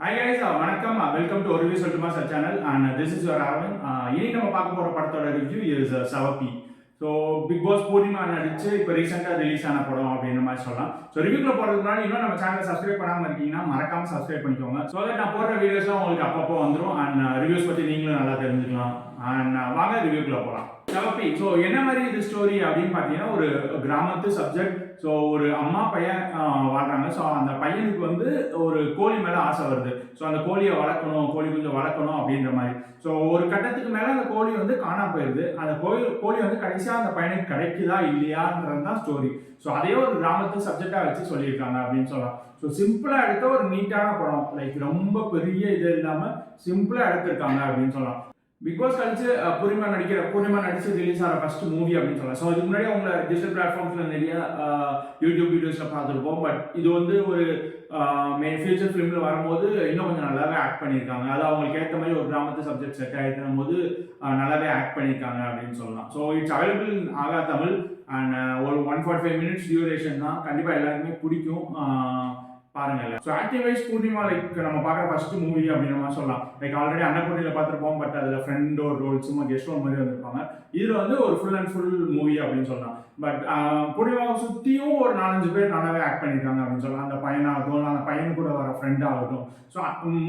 Hi guys, வணக்கம். Welcome to ஒரு review சொல்லட்டுமா சார் சேனல் and this is your Aravind. இன்னைக்கு நம்ம பார்க்க போற படத்தோட ரிவ்யூ இஸ் சவப்பி. ஸோ பிக் பாஸ் பூர்ணிமா நடிச்சு இப்போ ரீசெண்டாக ரிலீஸ் ஆன படம் அப்படின்ற மாதிரி சொல்லலாம். ஸோ ரிவ்யூக்குள்ள போகிறதுக்கு முன்னாடி இன்னும் நம்ம சேனலை சப்ஸ்கிரைப் பண்ணாமல் இருக்கீங்கன்னா மறக்காம சப்ஸ்கிரைப் பண்ணிக்கோங்க. ஸோ தட் நான் போடுற வீடியோஸ்லாம் உங்களுக்கு அப்பப்போ வந்துடும் அண்ட் ரிவ்யூஸ் பற்றி நீங்களும் நல்லா தெரிஞ்சுக்கலாம். அண்ட் வாங்க ரிவ்யூக்குள்ள போகலாம். சவப்பி. ஸோ என்ன மாதிரி இது ஸ்டோரி அப்படின்னு பார்த்தீங்கன்னா ஒரு கிராமத்து சப்ஜெக்ட். ஸோ ஒரு அம்மா பையன் வாழ்றாங்க. ஸோ அந்த பையனுக்கு வந்து ஒரு கோழி மேலே ஆசை வருது. ஸோ அந்த கோழியை வளர்க்கணும், கோழி கொஞ்சம் வளர்க்கணும் அப்படின்ற மாதிரி. ஸோ ஒரு கட்டத்துக்கு மேலே அந்த கோழி வந்து காணாம போயிடுது. அந்த கோழி வந்து கடைசியாக அந்த பையனுக்கு கிடைக்குதா இல்லையான்றது தான் ஸ்டோரி. ஸோ அதே ஒரு கிராமத்து சப்ஜெக்டாக வச்சு சொல்லியிருக்காங்க அப்படின்னு சொல்லலாம். ஸோ சிம்பிளாக எடுத்த ஒரு நீட்டான படம். லைக் ரொம்ப பெரிய இது இல்லாமல் சிம்பிளாக எடுத்திருக்காங்க அப்படின்னு சொல்லலாம். பிக் பாஸ் கழிச்சு பூர்ணிமா நடிச்சு ரிலீஸ் ஆகிற ஃபர்ஸ்ட் மூவி அப்படின்னு சொல்லலாம். ஸோ இதுக்கு முன்னாடி அவங்க டிஜிட்டல் பிளாட்ஃபார்ம்ஸ்ல நிறைய யூடியூப் வீடியோஸ்ல பார்த்துருப்போம். பட் இது வந்து ஒரு ஃபியூச்சர் ஃபிலிம்ல வரும்போது இன்னும் கொஞ்சம் நல்லாவே ஆக்ட் பண்ணியிருக்காங்க. அது அவங்களுக்கு ஏற்ற மாதிரி ஒரு கிராமத்து சப்ஜெக்ட் செட் ஆகிருக்கும் போது நல்லாவே ஆக்ட் பண்ணியிருக்காங்க அப்படின்னு சொல்லலாம். ஸோ இட்ஸ் அவைலபிள் ஆகா தமிழ் அண்ட் ஒரு 145 மினிட்ஸ் டியூரேஷன் தான். கண்டிப்பாக எல்லாருக்குமே பிடிக்கும். பாருங்க. So acting wise Purnima like நம்ம பார்க்குற ஃபர்ஸ்ட் மூவி அப்படின்ற மாதிரி சொல்லலாம். லைக் ஆல்ரெடி அன்னபூர்ணியில் பார்த்துருப்போம். பட் அதில் ஃப்ரெண்ட் ஒரு ரோல் சும்மா கெஸ்ட் ரோல் மாதிரி வந்திருப்பாங்க. இதில் வந்து ஒரு ஃபுல் அண்ட் ஃபுல் மூவி அப்படின்னு சொல்லலாம். பட் பூர்ணிமாவை சுற்றியும் ஒரு 4-5 பேர் நல்லாவே ஆக்ட் பண்ணியிருக்காங்க அப்படின்னு சொல்லலாம். அந்த பையனாகட்டும், அந்த பையன் கூட வர ஃப்ரெண்ட் ஆகட்டும். ஸோ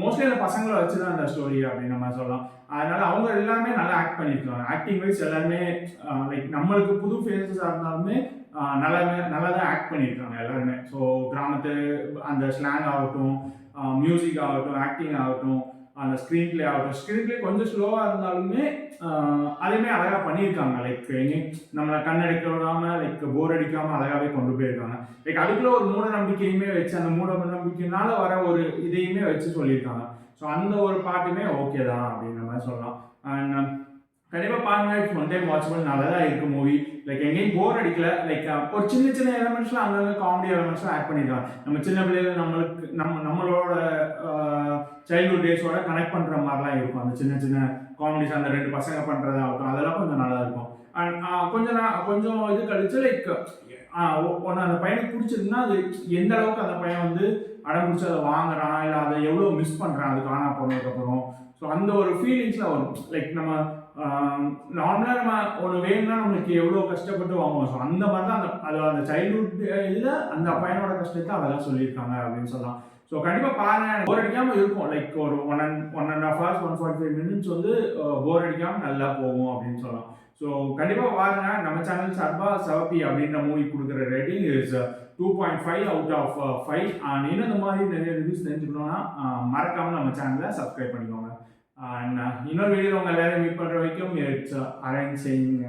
மோஸ்ட்லி அந்த பசங்களை வச்சு தான் அந்த ஸ்டோரி அப்படின்ற மாதிரி சொல்லலாம். அதனால அவங்க எல்லாமே நல்லா ஆக்ட் பண்ணியிருக்காங்க. ஆக்டிங் வைஸ் எல்லாருமே லைக் நம்மளுக்கு புது ஃபேஸஸாக இருந்தாலுமே நல்லா தான் ஆக்ட் பண்ணியிருக்காங்க எல்லாருமே. ஸோ கிராமத்து அந்த ஸ்லாங் ஆகட்டும், மியூசிக் ஆகட்டும், ஆக்டிங் ஆகட்டும், அந்த ஸ்க்ரீன் பிளே ஆகட்டும். ஸ்க்ரீன் பிளே கொஞ்சம் ஸ்லோவாக இருந்தாலுமே அதையுமே அழகாக பண்ணியிருக்காங்க. லைக் நம்மளை கண்ணடிக்க விடாமல் லைக் போர் அடிக்காமல் அழகாகவே கொண்டு போயிருக்காங்க. லைக் அதுக்குள்ள ஒரு மூட நம்பிக்கையுமே வச்சு அந்த மூட நம்பிக்கையினால வர ஒரு இதையுமே வச்சு சொல்லியிருக்காங்க. ஸோ அந்த ஒரு பாட்டுமே ஓகே தான் அப்படின்ற மாதிரி சொல்லலாம். அண்ட் கண்டிப்பாக பாருங்க. It's one time watchable. நல்லா தான் இருக்கு மூவி. லைக் எங்கேயும் போர் அடிக்கல. லைக் ஒரு சின்ன சின்ன எலமெண்ட்ஸ்லாம் அங்கங்கே காமெடி எலமெண்ட்ஸ்லாம் ஆட் பண்ணியிருக்காங்க. நம்ம சின்ன பிள்ளைகள் நம்மளோட சைல்ட்ஹுட் டேஸோட கனெக்ட் பண்ணுற மாதிரிலாம் இருக்கும். அந்த சின்ன சின்ன காமெடிஸ் அந்த 2 பசங்க பண்ணுறதாகட்டும் அதெல்லாம் கொஞ்சம் நல்லா இருக்கும். அண்ட் கொஞ்சம் இது கழிச்சு லைக் ஒன்று அந்த பையனுக்கு பிடிச்சிருக்குன்னா அது எந்த அளவுக்கு அந்த பையன் வந்து அடம் பிடிச்சி அதை வாங்குறான், இல்லை அதை எவ்வளோ மிஸ் பண்ணுறான் அது காணா போனதுக்கப்புறம். ஸோ அந்த ஒரு ஃபீலிங்ஸ்லாம் வரும். லைக் நம்ம நார்மலாக நம்ம ஒன்று வேணும்னா நம்மளுக்கு எவ்வளோ கஷ்டப்பட்டு வாங்குவோம். ஸோ அந்த மாதிரி தான் அந்த சைல்ட்ஹுட் இதில் அந்த பையனோட கஷ்டத்தை அதெல்லாம் சொல்லியிருக்காங்க அப்படின்னு சொல்லலாம். ஸோ கண்டிப்பாக பாருங்க. போர் அடிக்காமல் இருக்கும். லைக் ஒரு 1.5 hours 145 மினிட்ஸ் வந்து போர் அடிக்காமல் நல்லா போகும் அப்படின்னு சொல்லலாம். ஸோ கண்டிப்பாக பாருங்க. நம்ம சேனல் சார்பாக சவப்பி அப்படின்ற மூவி கொடுக்குற ரேட்டிங் இஸ் 2.5 out of 5. இன்னும் இந்த மாதிரி நிறைய ரிவ்யூஸ் தெரிஞ்சுக்கணும்னா மறக்காமல் நம்ம சேனலை சப்ஸ்கிரைப் பண்ணிக்கோங்க. இன்னொரு வீடியோ உங்கள் எல்லாரையும் மீட் பண்ணுற வரைக்கும் இட்ஸ் அரேஞ்ச் செய்யுங்க.